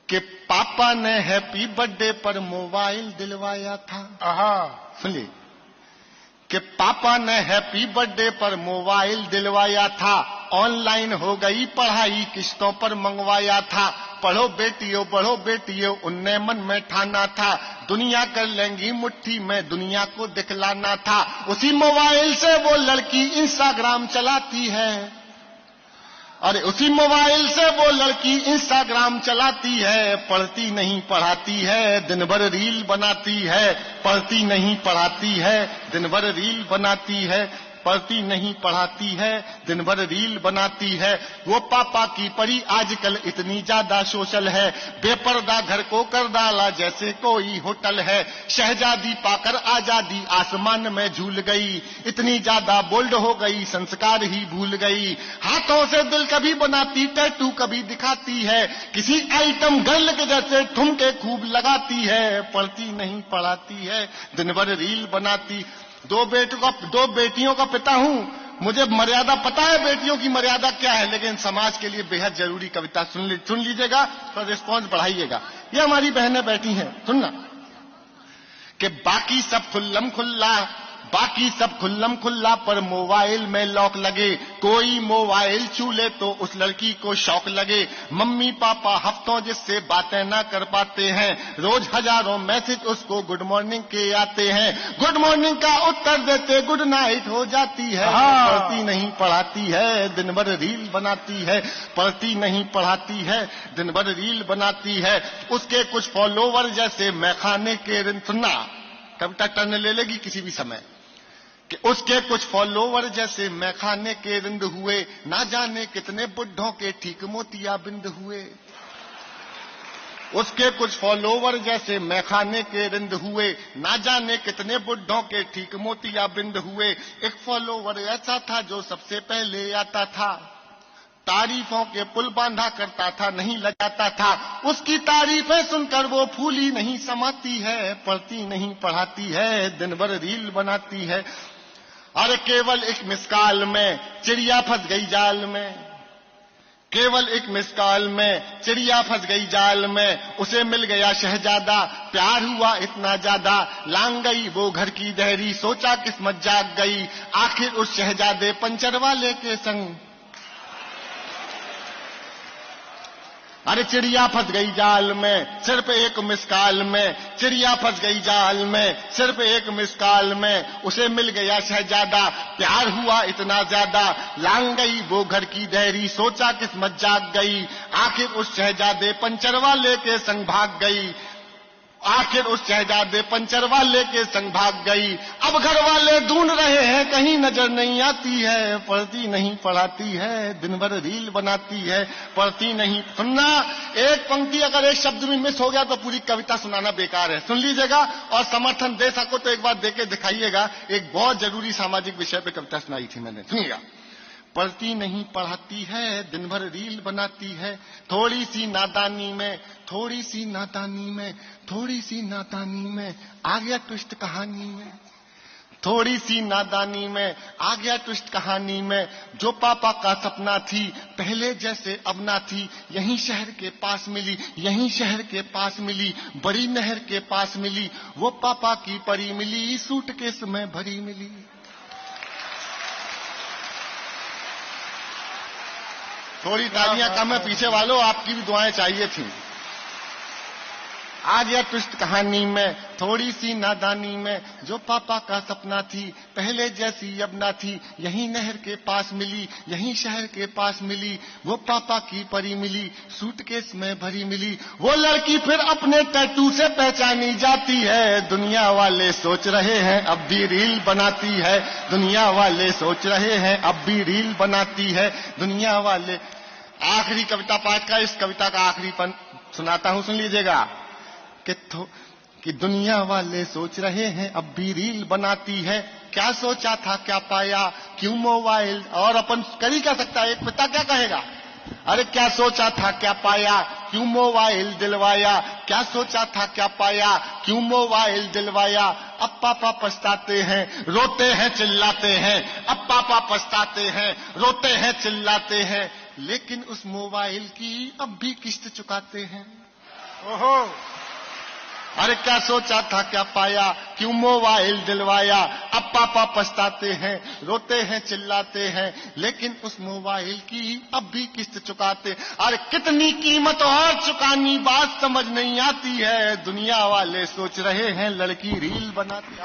कि पापा ने हैप्पी बर्थडे पर मोबाइल दिलवाया था। सुनिए कि पापा ने हैप्पी बर्थडे पर मोबाइल दिलवाया था, ऑनलाइन हो गई पढ़ाई किस्तों पर मंगवाया था, पढ़ो बेटियों उनने मन में ठाना था, दुनिया कर लेंगी मुट्ठी में दुनिया को दिखलाना था। उसी मोबाइल से वो लड़की इंस्टाग्राम चलाती है, अरे उसी मोबाइल से वो लड़की इंस्टाग्राम चलाती है, पढ़ती नहीं पढ़ाती है, दिन भर रील बनाती है, पढ़ती नहीं पढ़ाती है, दिन भर रील बनाती है, पढ़ती नहीं पढ़ाती है, दिन भर रील बनाती है। वो पापा की परी आजकल इतनी ज्यादा सोशल है, बेपर्दा घर को कर डाला जैसे कोई होटल है, शहजादी पाकर आजादी आसमान में झूल गई, इतनी ज्यादा बोल्ड हो गई संस्कार ही भूल गई, हाथों से दिल कभी बनाती टैटू कभी दिखाती है, किसी आइटम गर्ल के जैसे ठुमके खूब लगाती है, पढ़ती नहीं पढ़ाती है, दिन भर रील बनाती। दो बेटियों का पिता हूं, मुझे मर्यादा पता है बेटियों की मर्यादा क्या है, लेकिन समाज के लिए बेहद जरूरी कविता सुन लीजिएगा और रिस्पॉन्स बढ़ाइएगा। ये हमारी बहनें बैठी हैं, सुनना कि बाकी सब खुल्लम खुल्ला पर मोबाइल में लॉक लगे, कोई मोबाइल छू ले तो उस लड़की को शौक लगे, मम्मी पापा हफ्तों जिससे बातें ना कर पाते हैं, रोज हजारों मैसेज उसको गुड मॉर्निंग के आते हैं, गुड मॉर्निंग का उत्तर देते गुड नाइट हो जाती है, पढ़ती नहीं पढ़ाती है, दिन भर रील बनाती है, पढ़ती नहीं पढ़ाती है, दिन भर रील बनाती है। उसके कुछ फॉलोवर जैसे मैखाने के रिंद, सुनना कविता टर्न ले लेगी किसी भी समय, कि उसके कुछ फॉलोवर जैसे मैखाने के रिंद हुए, ना जाने कितने बुढ़ों के ठीक मोतिया बिंद हुए। उसके कुछ फॉलोवर जैसे मैखाने के रिंद हुए, ना जाने कितने बुढ़ों के ठीक मोतिया बिंद हुए। एक फॉलोवर ऐसा था जो सबसे पहले आता था, तारीफों के पुल बांधा करता था, नहीं लगाता था, उसकी तारीफें सुनकर वो फूली नहीं समाती है, पढ़ती नहीं पढ़ाती है, दिन भर रील बनाती है। अरे केवल एक मिसकाल में चिड़िया फंस गई जाल में, केवल एक मिसकाल में चिड़िया फंस गई जाल में, उसे मिल गया शहजादा, प्यार हुआ इतना ज्यादा, लांग गई वो घर की देहरी, सोचा किस्मत जाग गई, आखिर उस शहजादे पंचर वाले के संग। अरे चिड़िया फंस गई जाल में सिर्फ एक मिसकाल में, चिड़िया फंस गई जाल में सिर्फ एक मिसकाल में, उसे मिल गया शहजादा, प्यार हुआ इतना ज्यादा, लांग गई वो घर की देहरी, सोचा किस्मत जाग गई, आखिर उस शहजादे पंचर वाले के संग भाग गई, आखिर उस शहजादे पंचर वाले के संग भाग गई। अब घर वाले ढूंढ रहे हैं कहीं नजर नहीं आती है, पढ़ती नहीं पढ़ाती है, दिन भर रील बनाती है, पढ़ती नहीं। सुनना, एक पंक्ति अगर एक शब्द में मिस हो गया तो पूरी कविता सुनाना बेकार है, सुन लीजिएगा और समर्थन दे सको तो एक बार देके दिखाइएगा। एक बहुत जरूरी सामाजिक विषय पे कविता सुनाई थी मैंने, सुनिएगा। पढ़ती नहीं पढ़ाती है, दिन भर रील बनाती है, थोड़ी सी नादानी में आ गया ट्विस्ट कहानी में, थोड़ी सी नादानी में आ गया ट्विस्ट कहानी में, जो पापा का सपना थी पहले जैसे अब ना थी, यहीं शहर के पास मिली, बड़ी नहर के पास मिली, वो पापा की परी मिली, सूटकेस में भरी मिली। थोड़ी तालियां कम है पीछे वालों, आपकी भी दुआएं चाहिए थी। आ गया ट्विस्ट कहानी में, थोड़ी सी नादानी में, जो पापा का सपना थी पहले जैसी अब ना थी, यहीं नहर के पास मिली, यहीं शहर के पास मिली, वो पापा की परी मिली, सूटकेस में भरी मिली। वो लड़की फिर अपने टैटू से पहचानी जाती है, दुनिया वाले सोच रहे हैं अब भी रील बनाती है, दुनिया वाले सोच रहे हैं अब भी रील बनाती है, दुनिया वाले। आखिरी कविता पाठ का, इस कविता का आखिरी पन सुनाता हूं, सुन लीजिएगा। कि दुनिया वाले सोच रहे हैं अब भी रील बनाती है, क्या सोचा था क्या पाया, क्यों मोबाइल। और अपन कर ही क्या सकता है, एक पिता क्या कहेगा, अरे क्या सोचा था क्या पाया, क्यों मोबाइल दिलवाया, क्या सोचा था क्या पाया, क्यों मोबाइल दिलवाया। अब पापा पछताते हैं, रोते हैं चिल्लाते हैं, अब पापा पछताते हैं, रोते हैं चिल्लाते हैं, लेकिन उस मोबाइल की अब भी किस्त चुकाते हैं। ओहो, अरे क्या सोचा था क्या पाया, क्यों मोबाइल दिलवाया। अब पापा पछताते हैं, रोते हैं, चिल्लाते हैं, लेकिन उस मोबाइल की अब भी किस्त चुकाते। अरे कितनी कीमत और चुकानी, बात समझ नहीं आती है। दुनिया वाले सोच रहे हैं लड़की रील बनाती।